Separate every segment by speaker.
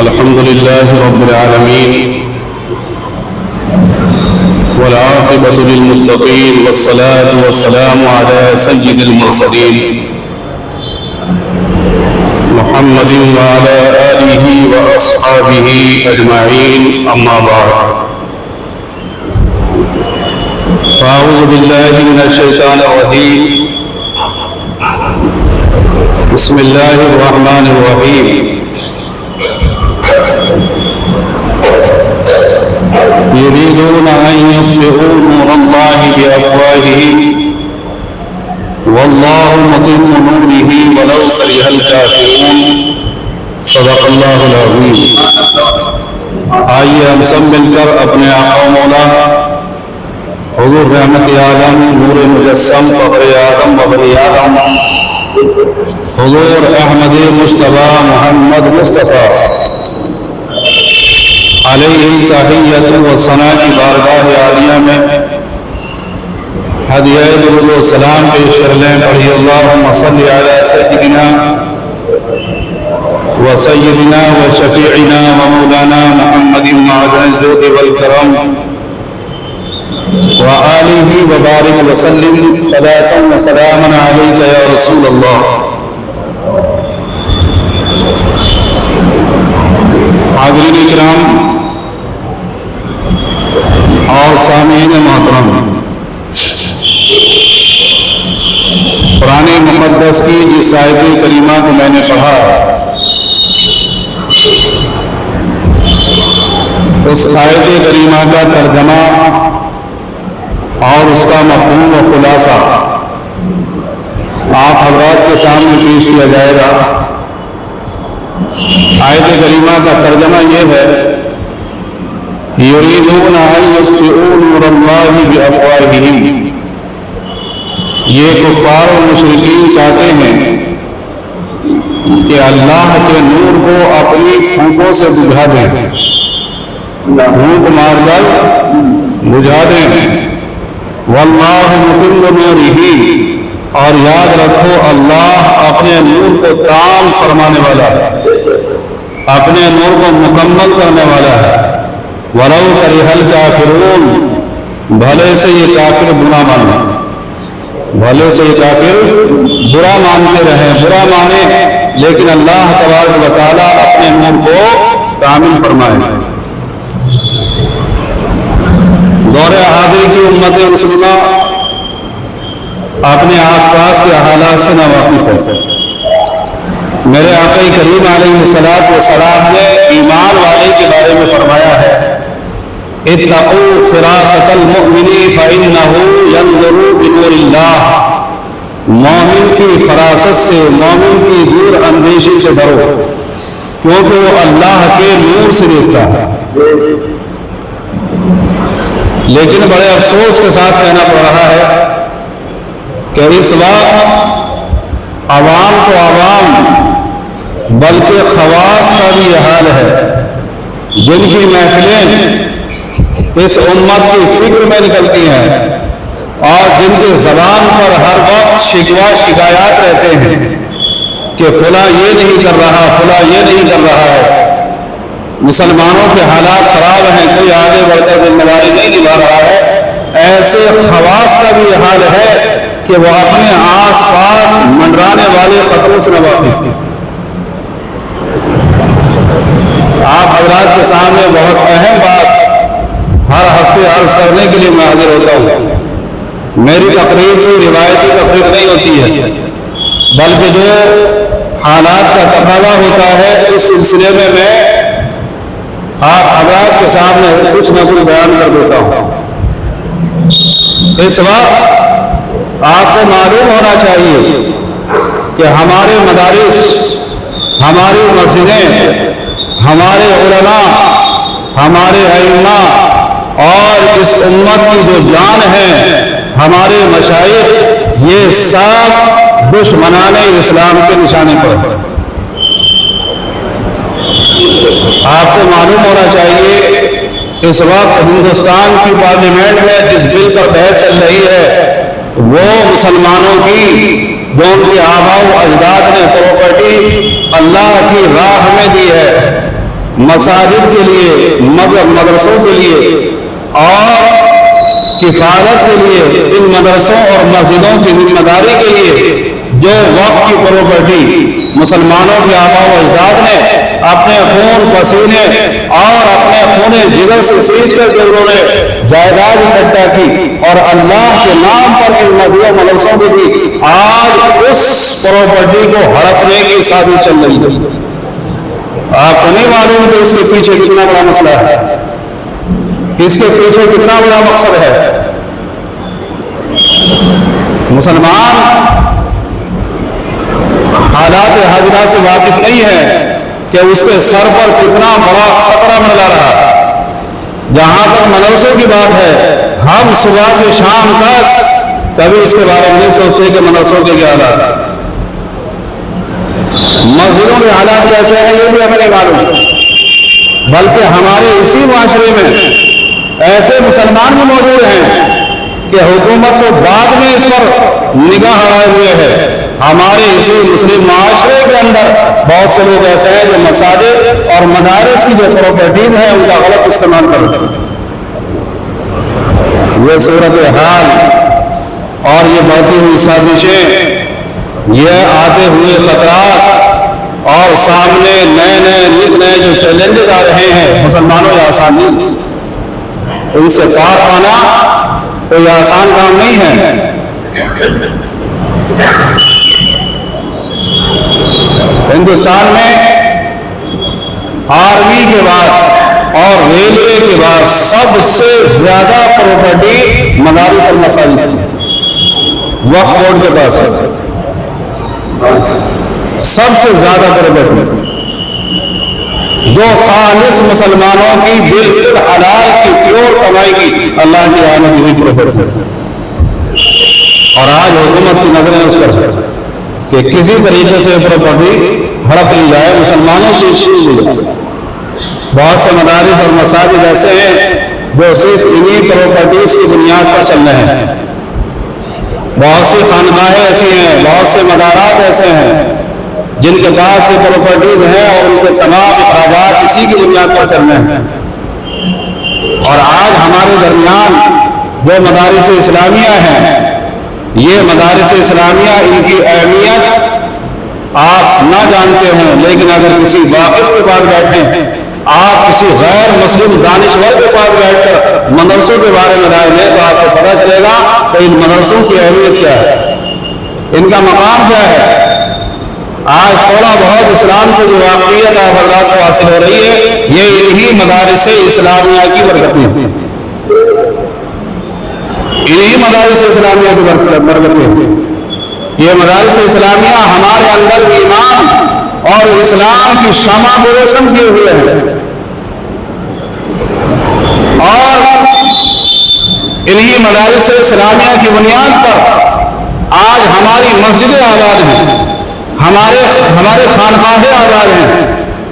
Speaker 1: الحمد لله رب العالمين والعاقبة للمتقين والصلاة والسلام على سيد المرسلين محمد وعلى آله وأصحابه أجمعين أما بعد فأعوذ بالله من الشيطان الرجيم بسم الله الرحمن الرحيم يريدون أن يطفئوا نور الله بأفواههم والله متم نوره ولو كره الكافرون صدق اللہ العظیم۔ آئیے ہم سب مل کر اپنے آقا و مولا حضور رحمت عالم نور مجسم فخر آدم و بنی آدم حضور احمد مصطفیٰ محمد مصطفیٰ علیہ تحیت و ثنا کی بارگاہ عالیہ میں ہدیہ درود و سلام پیش کر لیں۔ پڑھی اللہم صلی علی سیدنا و سیدنا و شفیعنا و مولانا محمد معدن الجود والکرم و آلہ و بارک وسلم صلاة و سلاما علیک یا رسول اللہ۔ حاضرین اکرام اور سامعین محترم، قرآن مقدس کی اس آیت کریمہ کو میں نے پڑھا، اس آیت کریمہ کا ترجمہ اور اس کا مفہوم و خلاصہ آپ حضرات کے سامنے پیش کیا جائے گا۔ آیت کریمہ کا ترجمہ یہ ہے، یریدون ان یطفئوا نور اللہ بافواہہم، یہ کفار و مشرکین چاہتے ہیں کہ اللہ کے نور کو اپنی پھونکوں سے بجھا دیں، پھونک مار کر بجھا دیں۔ واللہ متم نورہ، اور یاد رکھو اللہ اپنے نور کو تام فرمانے والا ہے، اپنے نور کو مکمل کرنے والا ہے۔ وَلَوْ كَرِهَ الْكَافِرُونَ، بھلے سے یہ کافر برا مانے، بھلے سے یہ کافر برا مانتے رہیں، برا مانے، لیکن اللہ تبارک و تعالیٰ اپنے نور کو کامل فرمائے۔ دور حاضر کی امت مسلمہ اپنے آس پاس کے حالات سے ناواقف ہے۔ میرے آقا کریم علیہ الصلوۃ والسلام نے ایمان والے کے بارے میں فرمایا ہے، اتقوا فراست المؤمن فإنه ينظر بنور اللہ، مومن کی فراست سے، مومن کی دور اندیشی سے ڈرو، کیونکہ وہ اللہ کے نور سے دیکھتا ہے۔ لیکن بڑے افسوس کے ساتھ کہنا پڑ رہا ہے کہ اس وقت عوام تو عوام بلکہ خواص کا بھی یہ حال ہے، جن کی محفلیں اس امت کی فکر میں نکلتی ہیں اور جن کے زبان پر ہر وقت شکوہ شکایات رہتے ہیں کہ فلاں یہ نہیں کر رہا، فلاں یہ نہیں کر رہا ہے، مسلمانوں کے حالات خراب ہیں، کوئی آگے بڑھ کر ذمہ داری نہیں نبھا رہا ہے، ایسے خواص کا بھی یہ حال ہے کہ وہ اپنے آس پاس منڈرانے والے خطروں سے نواقف ہیں۔ آپ حضرات کے سامنے بہت اہم بات ہر ہفتے عرض کرنے کے لیے میں حاضر ہوتا ہوں۔ میری تقریر کوئی روایتی تقریر نہیں ہوتی ہے، بلکہ جو حالات کا تقاضا ہوتا ہے اس سلسلے میں آپ حضرات کے سامنے کچھ نہ کچھ بیان کر دیتا ہوں۔ اس وقت آپ کو معلوم ہونا چاہیے کہ ہمارے مدارس، ہماری مسجدیں، ہمارے علماء، ہمارے ائمہ اور اس امت کی جو جان ہے، ہمارے مشائخ، یہ سب دشمنان اسلام کے نشانے پر۔ آپ کو معلوم ہونا چاہیے اس وقت ہندوستان کی پارلیمنٹ میں جس بل پر بحث چل رہی ہے وہ مسلمانوں کی جو ان کے آباء و اجداد نے پراپرٹی اللہ کی راہ میں دی ہے، مساجد کے لیے، مدرسوں کے لیے اور کفالت کے لیے، ان مدرسوں اور مسجدوں کی ذمہ داری کے لیے جو وقف کی پراپرٹی مسلمانوں کے آباء و اجداد نے اپنے خون پسینے اور اپنے خون جگر سے سینچ کر کے انہوں نے جائیداد اکٹھا کی اور اللہ کے نام پر ان مسجدوں مدرسوں سے بھی آج اس پراپرٹی کو ہڑپنے کی سازش چل رہی ہے۔ آپ کو نہیں معلوم کہ اس کے پیچھے کتنا بڑا مسئلہ ہے، اس کے پیچھے کتنا بڑا مقصد ہے۔ مسلمان حالات حاضرہ سے واقف نہیں ہے کہ اس کے سر پر کتنا بڑا خطرہ منڈلا رہا۔ جہاں تک مدرسوں کی بات ہے، ہم صبح سے شام تک کبھی اس کے بارے میں نہیں سوچتے کہ مدرسوں کے کیا حالات، مسجدوں کے حالات کیسے ہیں یہ بھی ہمیں نہیں معلوم، بلکہ ہمارے اسی معاشرے میں ایسے مسلمان بھی موجود ہیں کہ حکومت تو بعد میں اس پر نگاہ اڑائے ہوئے ہے۔ ہمارے اسی مسلم معاشرے کے اندر بہت سے لوگ ایسے ہیں جو مساجد اور مدارس کی جو پراپرٹیز ہیں ان کا غلط استعمال کرتے ہیں۔ یہ صورتحال اور یہ بڑھتی ہوئی سازشیں، یہ آتے ہوئے خطرات اور سامنے نئے جو چیلنجز آ رہے ہیں مسلمانوں یا آسانی، ان سے پار پانا کوئی آسان کام نہیں ہے۔ ہندوستان میں آرمی کے بعد اور ریلوے کے بعد سب سے زیادہ پراپرٹی مدارس اور مساجد، وقف بورڈ کے پاس سب سے زیادہ پراپرٹی جو خالص مسلمانوں کی بالکل حلال کی پیور کمائی کی اللہ کی آمد ہوئی پراپرٹی، اور آج حکومت کی نظریں اس پر کہ کسی طریقے سے پراپرٹی ہڑپ لی جائے، مسلمانوں سے چھین لی جائے۔ بہت سے مدارس اور مساجد ایسے ہیں جو صرف انہی پراپرٹیز کی بنیاد پر چل رہے ہیں، بہت سی خانقاہیں ایسی ہیں، بہت سے مدارات ایسے ہیں جن کے پاس یہ پراپرٹیز ہیں اور ان کے تمام اخراجات اسی کی بنیاد پر چل رہے ہیں۔ اور آج ہمارے درمیان جو مدارس اسلامیہ ہیں، یہ مدارس اسلامیہ ان کی اہمیت آپ نہ جانتے ہوں، لیکن اگر کسی واقف کے پاس بیٹھیں، آپ کسی غیر مسلم دانشور کے پاس بیٹھ کر مدرسوں کے بارے میں رائے لیں تو آپ کو پتہ چلے گا کہ ان مدرسوں کی اہمیت کیا ہے، ان کا مقام کیا ہے۔ آج تھوڑا بہت اسلام سے جو واقعیت آپ حضرات کو حاصل ہو رہی ہے، یہ انہی مدارس اسلامیہ کی برکتیں ہیں، انہی مدارس اسلامیہ کی برکتیں ہیں۔ یہ مدارس اسلامیہ ہمارے اندر ایمان اور اسلام کی شمع کو روشن کیے ہوئے ہیں، اور انہی مدارس اسلامیہ کی بنیاد پر آج ہماری مسجدیں آباد ہیں، ہمارے خانقاہیں آباد ہیں،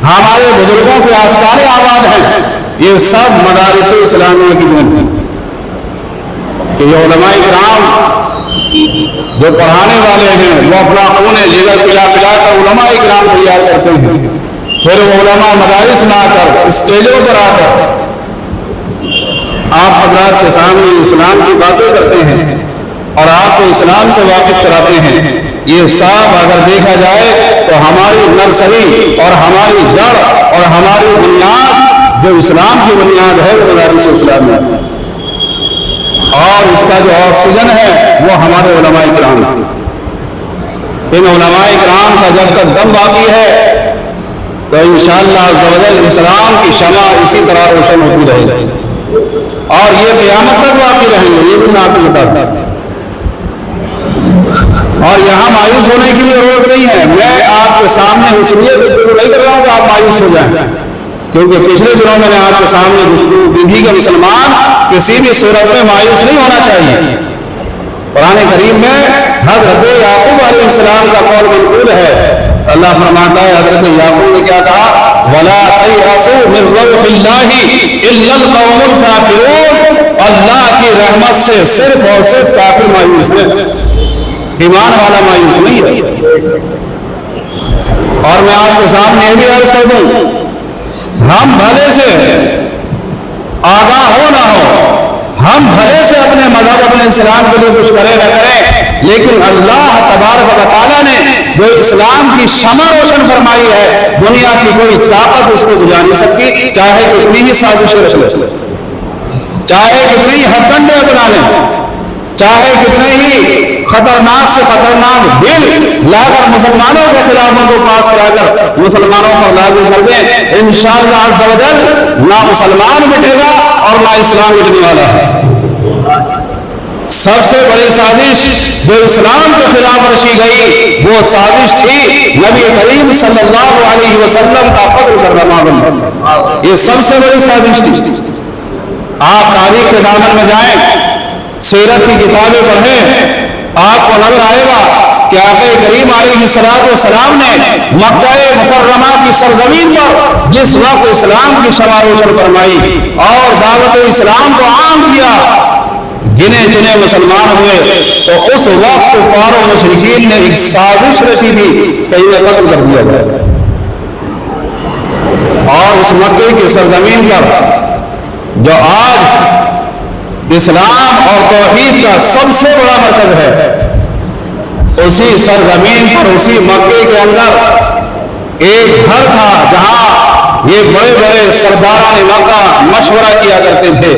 Speaker 1: ہمارے بزرگوں کے آستانے آباد ہیں۔ یہ سب مدارس اسلامیہ کی دین ہے کہ یہ علماء کرام جو پڑھانے والے ہیں وہ اپنا خون جگر پلا کر علماء کرام تیار کرتے ہیں، پھر وہ علماء مدارس میں آ کر اسٹیجوں پر آ کر آپ حضرات کے سامنے اسلام کی باتیں کرتے ہیں اور آپ کو اسلام سے واقف کراتے ہیں۔ یہ سب اگر دیکھا جائے تو ہماری نرسری اور ہماری جڑ اور ہماری بنیاد جو اسلام کی بنیاد ہے وہ مدارس اسلامیہ ہے، اور اس کا جو آکسیجن ہے وہ ہمارے علماء کرام ہیں۔ ان علماء کرام کا جب تک دم باقی ہے تو انشاءاللہ عزوجل اسلام کی شمع اسی طرح روشن ہوتی رہے گی اور یہ قیامت تک باقی رہیں گے، یہ بھی میں آپ کو بتاتا ہوں۔ اور یہاں مایوس ہونے کی ضرورت نہیں ہے، میں آپ کے سامنے اس لیے گفتگو نہیں کر رہا ہوں کہ آپ مایوس ہو جائیں، کیونکہ پچھلے دنوں میں نے آپ کے سامنے گفتگو کی تھی کہ مسلمان کسی بھی صورت میں مایوس نہیں ہونا چاہیے۔ قرآن کریم میں حضرت یعقوب علیہ السلام کا قول منقول ہے، اللہ فرماتا ہے حضرت یعقوب نے کیا کہا، وَلَا تَيْأَسُوا مِن رَّوْحِ اللَّهِ إِلَّا الْقَوْمُ الْكَافِرُونَ، اللہ کی رحمت سے صرف اور صرف کافر مایوس ہے، ایمان والا مایوس نہیں ہے۔ اور میں آپ کے سامنے یہ بھی عرض کر دوں ہم بھلے سے آگاہ ہو نہ ہو، ہم بھلے سے اپنے مذہب اپنے اسلام کے لیے کچھ کریں نہ کریں، لیکن اللہ تبارک و تعالیٰ نے جو اسلام کی شمع روشن فرمائی ہے، دنیا کی کوئی طاقت اس کو بجھا نہیں سکتی، چاہے کتنی ہی سازشیں رچ لیں، چاہے کتنے ہی ہتھ کنڈے بنا لیں، چاہے کتنے ہی خطرناک سے خطرناک بل لا کر مسلمانوں کے خلاف ان کو پاس کرا کر مسلمانوں پر لاگو کر دیں، انشاءاللہ عز و جل نہ مسلمان مٹے گا اور نہ اسلام مٹنے والا ہے۔ سب سے بڑی سازش جو اسلام کے خلاف رچی گئی وہ سازش تھی نبی کریم صلی اللہ علیہ وسلم کا قتل کرنا، یہ سب سے بڑی سازش تھی۔ آپ تاریخ کے دامن میں جائیں، سیرت کی کتابیں پڑھیں، آپ کو نظر آئے گا کہ آقا کریم علیہ السلام نے مکہ مکرمہ کی سرزمین پر جس وقت اسلام کی شمع روشن فرمائی اور دعوت اسلام کو عام کیا، گنے چنے مسلمان ہوئے، تو اس وقت کفار و مشرکین نے ایک سازش رچی تھی کہ انہیں قتل کر دیا جائے، اور اس مکے کی سرزمین پر جو آج اسلام اور توحید کا سب سے بڑا مرکز ہے، اسی سرزمین پر اسی مکے کے اندر ایک گھر تھا جہاں یہ بڑے بڑے سرداران مکہ مشورہ کیا کرتے تھے،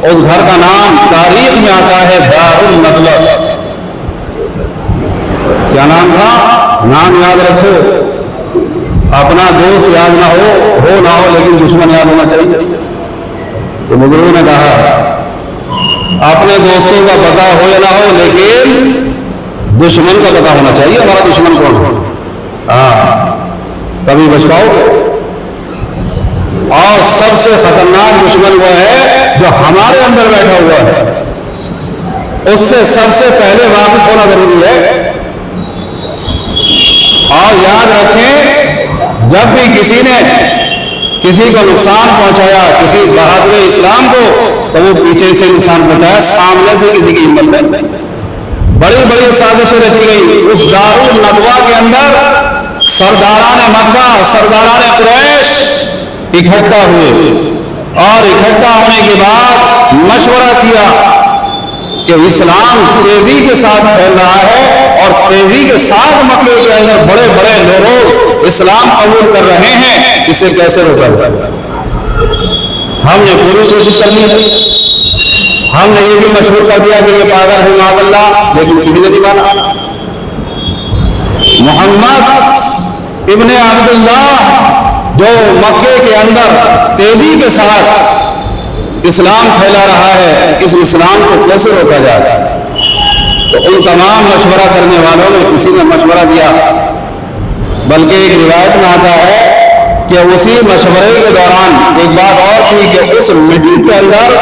Speaker 1: اس گھر کا نام تاریخ میں آتا ہے دار الندوہ۔ کیا نام تھا؟ نام یاد رکھو، اپنا دوست یاد نہ ہو نہ ہو لیکن دشمن یاد ہونا چاہیے۔ تو بزرگوں نے کہا اپنے دوستوں کا پتہ ہو یا نہ ہو لیکن دشمن کا پتہ ہونا چاہیے، ہمارا دشمن کون ہے، تبھی بچ پاؤ گے۔ اور سب سے خطرناک دشمن وہ ہے جو ہمارے اندر بیٹھا ہوا ہے، اس سے سب سے پہلے واقف ہونا ضروری ہے۔ اور یاد رکھیں، جب بھی کسی نے کسی کو نقصان پہنچایا، کسی بہادر اسلام کو، تو وہ پیچھے سے نقصان پہنچایا، سامنے سے کسی کی ہمت نہیں۔ بڑی بڑی سازشیں رچی گئی اس دار الندوہ کے اندر، سرداران مکہ سرداران قریش اکٹھا ہوئے اور اکٹھا ہونے کے بعد مشورہ کیا کہ اسلام تیزی کے ساتھ پھیل رہا ہے اور تیزی کے ساتھ مکے کے اندر بڑے بڑے لوگ اسلام قبول کر رہے ہیں، اسے کیسے روکا جائے۔ ہم نے پوری کوشش کر لی، ہم نے یہ بھی مشہور کر دیا کہ یہ پاگل ہے معاذ اللہ، لیکن کسی نے نہیں مانا۔ محمد ابن عبداللہ جو مکے کے اندر تیزی کے ساتھ اسلام پھیلا رہا ہے، اس اسلام کو کیسے روکا جائے؟ تو ان تمام مشورہ کرنے والوں نے کسی نے مشورہ دیا، بلکہ ایک روایت میں آتا ہے کہ اسی مشورے کے دوران ایک بات اور تھی کہ اس میٹنگ کے اندر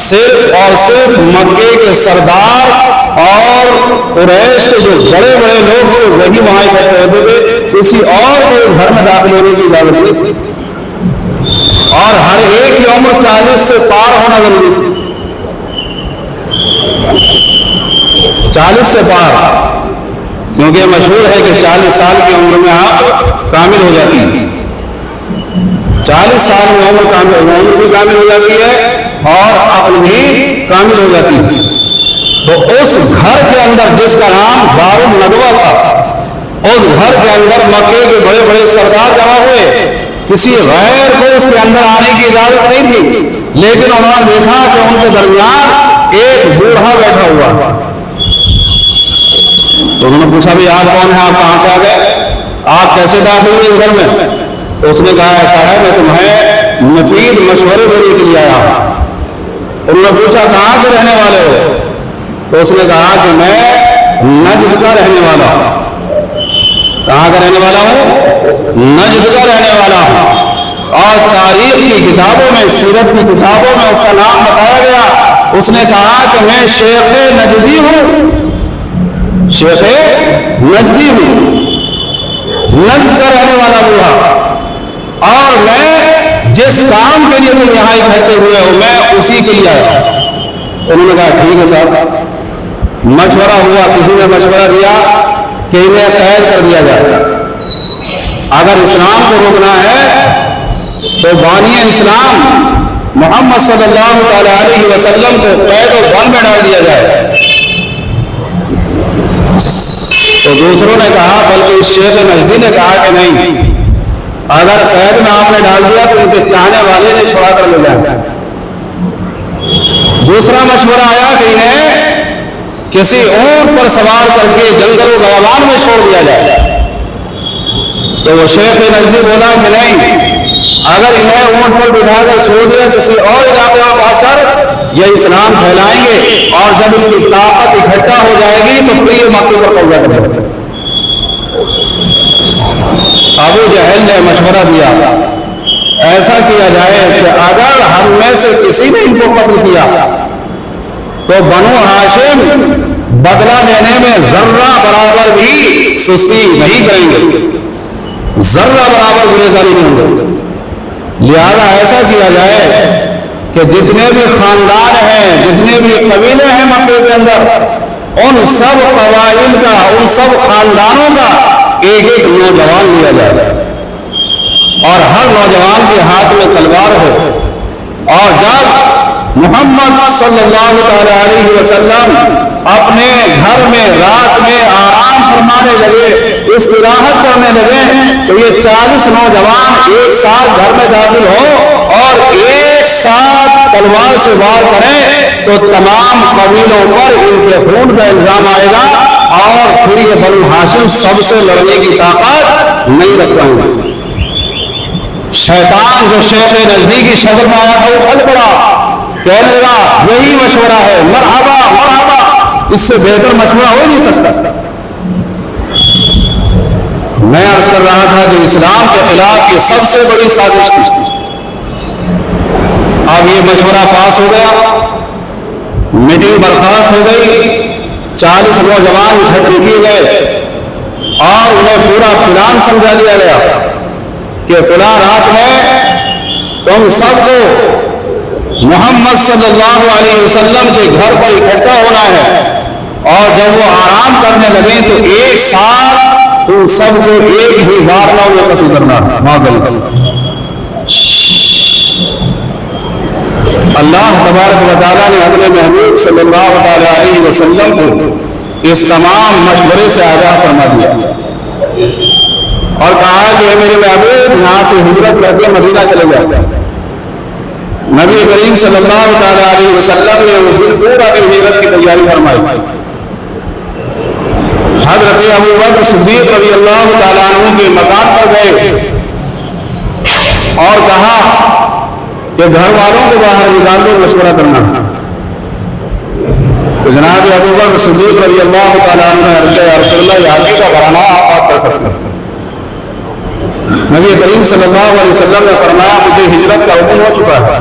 Speaker 1: صرف اور صرف مکے کے سردار اور قریش کے جو بڑے بڑے لوگ تھے وہی وہاں اکٹھے ہوتے تھے، کسی اور کو گھر میں داخل ہونے کی اجازت نہیں تھی، اور ہر ایک کی عمر 40 سے پار ہونا ضروری تھی، 40 سے پار، کیونکہ مشہور ہے کہ 40 سال کی عمر میں آپ کامل ہو جاتی ہیں، 40 سال میں عمر بھی کامل ہو جاتی ہے اور عقل بھی کامل ہو جاتی ہے۔ تو اس گھر کے اندر جس کا نام دار الندوہ تھا، اس گھر کے اندر مکے کے بڑے بڑے سردار جمع ہوئے، کسی غیر کو اس کے اندر آنے کی اجازت نہیں تھی، لیکن انہوں نے دیکھا کہ ان کے درمیان ایک بوڑھا بیٹھا ہوا، تو انہوں نے پوچھا بھی آپ کون ہیں، آپ کہاں سے آ گئے، آپ کیسے داخل ہوئے اس گھر میں؟ تو اس نے کہا ایسا ہے میں تمہیں مفید مشورے دینے کے لیے آیا ہوں۔ انہوں نے پوچھا کہاں کے رہنے والے ہو؟ تو اس نے کہا کہ میں نجد کا رہنے والا ہوں۔ کہاں کا رہنے والا ہوں؟ نجد کا رہنے والا ہوں۔ اور تاریخ کی کتابوں میں، سیرت کی کتابوں میں اس کا نام بتایا گیا، اس نے کہا کہ میں شیخ نجدی ہوں، شیخ نجدی ہوں، نجد کا رہنے والا بوڑھا، اور میں جس کام کے لیے تم یہاں اکٹھے ہوئے ہو میں اسی کے لیے آیا۔ انہوں نے کہا ٹھیک ہے صاحب۔ مشورہ ہوا، کسی نے مشورہ دیا کہ انہیں قید کر دیا جائے، اگر اسلام کو روکنا ہے تو بانی اسلام محمد صلی اللہ علیہ وسلم کو قید و بند میں ڈال دیا جائے؟ تو دوسروں نے کہا، بلکہ شیخ نجدی نے کہا کہ نہیں، اگر قید میں آپ نے ڈال دیا تو ان کے چاہنے والے نے چھوڑا کر لے جائیں۔ دوسرا مشورہ آیا کہ انہیں کسی اونٹ پر سوار کر کے جنگل و بیابان میں چھوڑ دیا جائے۔ تو وہ شیخ نجدی بولا کہ نہیں، اگر انہیں اونٹ پر بٹھا کر چھوڑ دیا کسی اور علاقے میں پہنچ کر یہ اسلام پھیلائیں گے، اور جب ان کی طاقت اکٹھا ہو جائے گی تو پھر یہ مکے پر قبضہ کر لیں گے۔ ابو جہل نے مشورہ دیا، ایسا کیا جائے کہ اگر ہم میں سے کسی نے ان کو قتل کیا تو بنو ہاشم بدلہ لینے میں ذرہ برابر بھی سستی نہیں کریں گے، ذرہ برابر گریزاری نہیں ہوں گے۔ لہذا ایسا کیا جائے کہ جتنے بھی خاندان ہیں، جتنے بھی قبیلے ہیں مکے کے اندر، ان سب قبائل کا، ان سب خاندانوں کا ایک ایک نوجوان لیا جائے، اور ہر نوجوان کے ہاتھ میں تلوار ہو، اور جب محمد صلی اللہ علیہ وسلم اپنے گھر میں رات میں آرام فرمانے لگے، استراحت کرنے لگے، تو یہ 40 نوجوان ایک ساتھ گھر میں داخل ہو اور ایک ساتھ تلوار سے وار کریں تو تمام قبیلوں پر ان کے خون کا الزام آئے گا، اور پھر یہ بنو ہاشم سب سے لڑنے کی طاقت نہیں رکھ پائیں گے۔ شیطان جو شیخ نجدی کی شکل میں آیا تھا وہ چھل پڑا، کہنے لگا یہی مشورہ ہے، مرحبا مرحبا، اس سے بہتر مشورہ ہو نہیں سکتا۔ میں عرض کر رہا تھا کہ اسلام کے خلاف یہ سب سے بڑی سازش تھی۔ اب یہ مشورہ پاس ہو گیا، میٹنگ برخاست ہو گئی، 40 نوجوان اکٹھے کیے گئے اور انہیں پورا پلان سمجھا دیا گیا کہ فلاں رات میں تم سب کو محمد صلی اللہ علیہ وسلم کے گھر پر اکٹھا ہونا ہے، اور جب وہ آرام کرنے لگے تو ایک ساتھ تم سب کو ایک ہی وارنہ میں قتل کرنا۔ اللہ تبارک و تعالیٰ نے اپنے محبوب صلی اللہ علیہ وسلم کو اس تمام مشورے سے آگاہ فرما دیا اور کہا کہ میرے محبوب یہاں سے ہجرت کر کے مدینہ چلے جاؤ۔ نبی کریم صلی اللہ علیہ وسلم نے اس دن پورا دن ہجرت کی تیاری فرمائی۔ حضرت ابو بکر صدیق رضی اللہ تعالیٰ عنہ کے مکان پر گئے اور کہا کہ گھر والوں کو باہر نکال دو، مشورہ کرنا۔ تو جناب ابو بکر صدیق رضی اللہ تعالیٰ عنہ نے عرض کیا، یا رسول اللہ یہ آگے کا گھرانہ آپ کر سکتے۔ نبی کریم صلی اللہ علیہ وسلم نے فرمایا مجھے ہجرت کا حکم ہو چکا ہے۔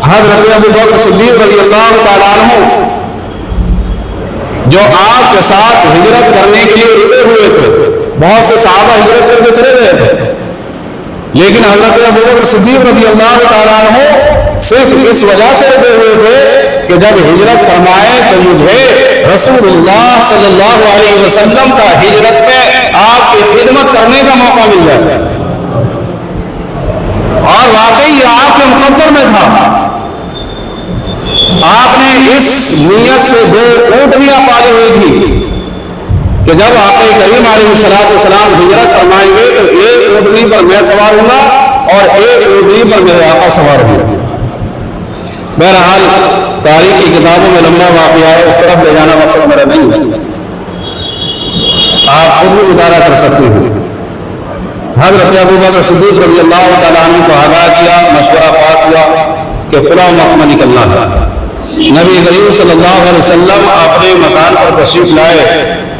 Speaker 1: حضرت ابو بکر صدیق رضی اللہ تعالیٰ عنہ جو آپ کے ساتھ ہجرت کرنے کے لیے رکے ہوئے تھے، بہت سے صحابہ ہجرت کر کے چلے گئے تھے، لیکن حضرت ابو بکر صدیق رضی اللہ تعالیٰ عنہ صرف اس وجہ سے رکے ہوئے تھے کہ جب ہجرت فرمائے تو مجھے رسول اللہ صلی اللہ علیہ وسلم کا ہجرت میں آپ کی خدمت کرنے کا موقع مل جائے، اور واقعی یہ آپ کے مقدر میں تھا۔ آپ نے اس نیت سے 2 اونٹنیاں پالی ہوئی تھی کہ جب آقا کریم علیہ السلام ہجرت فرمائیں گے تو ایک اونٹنی پر میں سوار ہوں گا اور ایک اونٹنی پر میرے آقا سوار ہوں گا۔ بہرحال تاریخ کی کتابوں میں لمبا واقعہ ہے، اس طرف لے جانا مقصد میرا نہیں ہے، آپ خود بھی مطالعہ کر سکتے ہیں۔ حضرت ابو بکر صدیق رضی اللہ تعالیٰ عنہ کو آگاہ کیا، مشورہ پاس ہوا کہ فلاں محکمہ نکلنا تھا۔ نبی کریم صلی اللہ علیہ وسلم اپنے مکان پر تشریف لائے،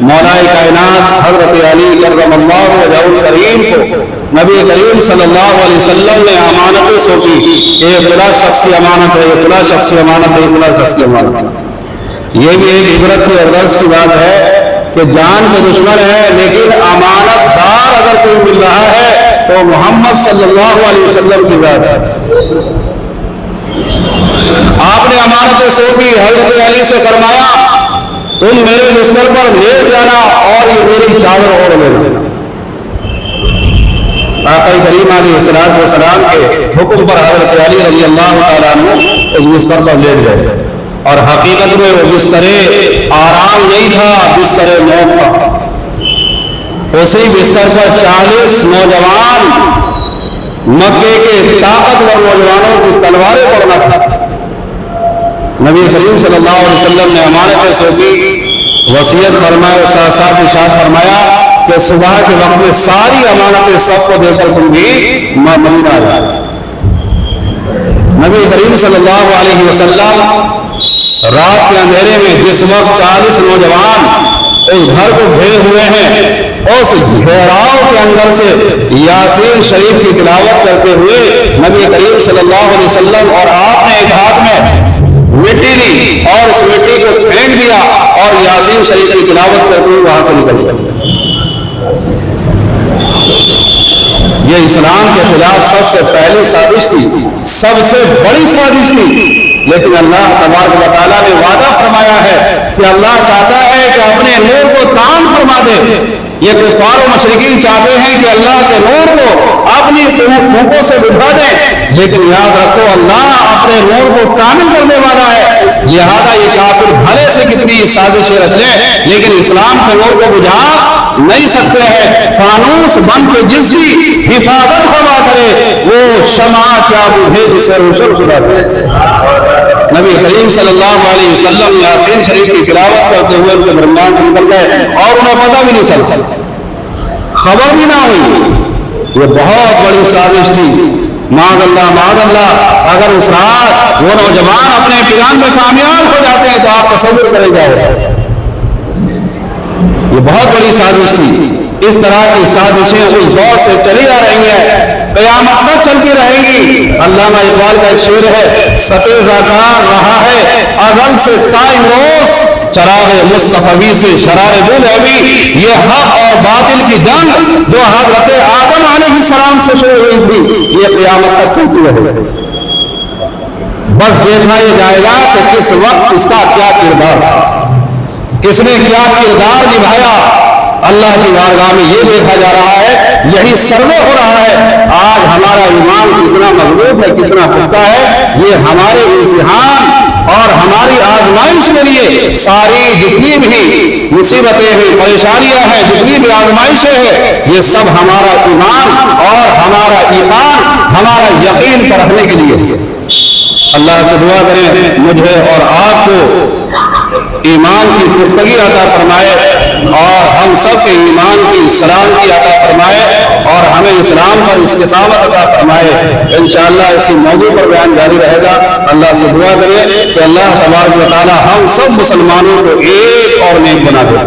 Speaker 1: مولا کائنات حضرت علی کرم اللہ وجہہ الکریم کو نبی کریم صلی اللہ علیہ وسلم نے امانتیں سونپی کہ یہ فلاں شخص کی امانت ہے، یہ فلاں شخص کی امانت ہے، یہ فلاں شخص کی امانت ہے۔ یہ بھی ایک عبرت کی اور درس کی بات ہے کہ جان کے دشمن ہے لیکن امانت دار اگر کوئی مل رہا ہے تو محمد صلی اللہ علیہ وسلم کی ذات ہے۔ آپ نے امانتیں سونپی، حضرت علی سے فرمایا تم میرے بستر پر لیٹ جانا اور یہ میری چادر اوڑھ لینا۔ آقا کریم علیہ السلام کے حکم پر حضرت علی رضی اللہ تعالیٰ عنہ اس بستر پر لیٹ گئے، اور حقیقت میں وہ بستر آرام نہیں تھا، بستر موت تھا۔ اسی بستر پر 40 نوجوان مکے کے طاقتور نوجوانوں کی تلواریں پڑنا تھا۔ نبی کریم صلی اللہ علیہ وسلم نے امانت سوچی، وصیت فرمایا، اور ساتھ ساتھ ارشاد فرمایا کہ صبح کے وقت میں ساری امانتیں سب کو دے کر تم بھی مدینہ آ جاؤ۔ نبی کریم صلی اللہ علیہ وسلم رات کے اندھیرے میں جس وقت 40 نوجوان اس گھر کو گھیرے ہوئے ہیں، اس گھیراؤ کے اندر سے یاسین شریف کی تلاوت کرتے ہوئے نبی کریم صلی اللہ علیہ وسلم، اور آپ نے ایک ہاتھ میں مٹی لی اور اس مٹی کو پھینک دیا اور یاسین شریف کی تلاوت کرتے ہوئے وہاں سے نکل گئے۔ یہ اسلام کے خلاف سب سے پہلی سازش تھی، سب سے بڑی سازش تھی، لیکن اللہ تبارک و تعالیٰ نے وعدہ فرمایا ہے کہ اللہ چاہتا ہے کہ اپنے نور کو تام فرما دے۔ یہ کفار و مشرکین چاہتے ہیں کہ اللہ کے نور کو اپنی پھونکوں سے بجھا دے، لیکن یاد رکھو اللہ اپنے نور کو کامل کرنے والا ہے، لہذا یہ کافر بھلے سے کتنی سازشیں رچ لیں لیکن اسلام کے نور کو بجھا نہیں سکتے ہیں۔ فانوس بن کے جس کی حفاظت ہوا کرے وہ شمع کیا بجھے جسے روشن چھڑا دے۔ نبی کریم صلی اللہ علیہ وسلم یاسین شریف کی تلاوت کرتے ہوئے ان کے درمیان سے نکل گئے اور انہیں پتہ بھی نہیں چلا، خبر بھی نہ ہوئی۔ یہ بہت بڑی سازش تھی۔ معاذ اللہ اگر اس رات وہ نوجوان اپنے پیغام میں کامیاب ہو جاتے ہیں تو آپ تصور کریں گے، یہ بہت بڑی سازش تھی۔ اس طرح کی سازشیں اس دور سے چلی آ رہی ہیں، قیامت تک چلتی رہیں گی۔ علامہ اقبال کا ایک شعر ہے، ستیزہ کار رہا ہے ازل سے قائم روز، چراغ مصطفی سے شرار بولہوی، یہ حق اور باطل کی جنگ جو حضرت آدم علیہ السلام سے شروع ہوئی تھی یہ قیامت تک چلتی رہے گی۔ بس دیکھا یہ جائے گا کہ کس وقت اس کا کیا کردار تھا، کس نے کیا کردار نبھایا۔ اللہ کی بارگاہ میں یہ دیکھا جا رہا ہے، یہی سروے ہو رہا ہے۔ آج ہمارا ایمان کتنا مضبوط ہے، کتنا پختہ ہے، یہ ہمارے امتحان اور ہماری آزمائش کے لیے ساری جتنی بھی مصیبتیں ہیں، پریشانیاں ہیں، جتنی بھی آزمائشیں ہیں، یہ سب ہمارا ایمان اور ہمارا ایمان، ہمارا یقین پر رکھنے کے لیے۔ اللہ سے دعا کریں مجھے اور آپ کو ایمان کی پختگی عطا فرمائے اور ہم سب سے ایمان کی سلامتی عطا فرمائے اور ہمیں اسلام پر استقامت عطا فرمائے۔ انشاءاللہ اسی موضوع پر بیان جاری رہے گا۔ اللہ سے دعا کریں کہ اللہ تبارک و تعالی ہم سب مسلمانوں کو ایک اور نیک بنا دے۔